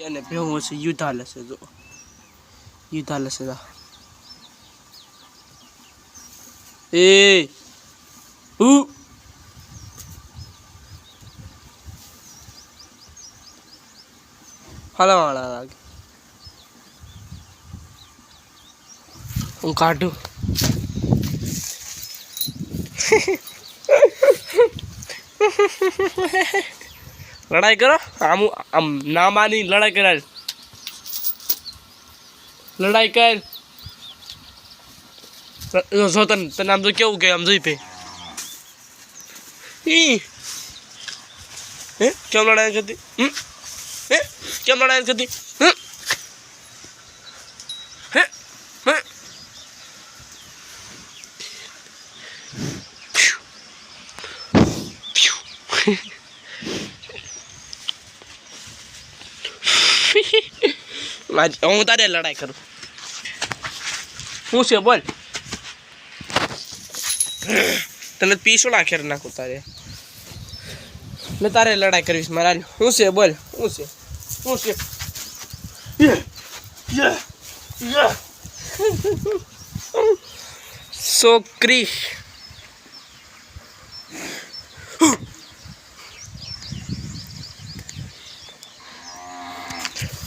અને ભેહું વચ્ચે યુદ્ધ હાલે છે જો યુદ્ધ હાલે છે એ હલાવાળા લાગે હું કાઢું लड़ाई करो हम ना मानी लड़ाई कर लड़ाई कर जो तन हम तो क्या हो गया हम पे क्यों लड़ाई करती क्यों लड़ाई करती हूँ तारे लड़ाई करूँ हूँ से बोल तने पीछो नाखेर नाखू तारे ने तारे लड़ाई करवीश मारा हूँ से बोल हूँ से सोकरी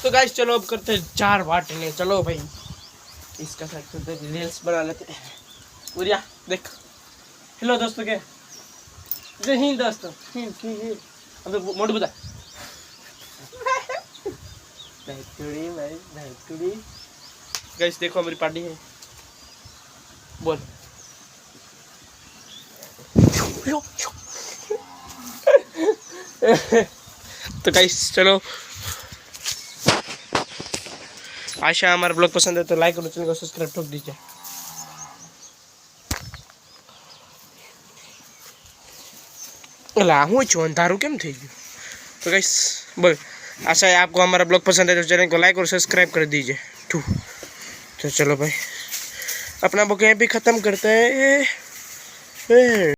तो गाइस चलो अब करते हैं 4 बाटने चलो भाई इसका साथ रील्स बना लेते हैं उरिया देख हेलो दोस्तों के जय हिंद दोस्तों अब तो मोड़ बता गाइस देखो हमारी पार्टी है बोल तो गाइस चलो आशा हमारा ब्लॉग पसंद है तो लाइक और चैनल को सब्सक्राइब ठोक दीजिए अला हूँ छो अंधारू केम थी गયું तो गाइस बोल आशा है आपको हमारा ब्लॉग पसंद है तो चैनल को लाइक और सब्सक्राइब कर दीजिए तो चलो भाई अपना ब्लॉग यहीं पे ख़त्म करते हैं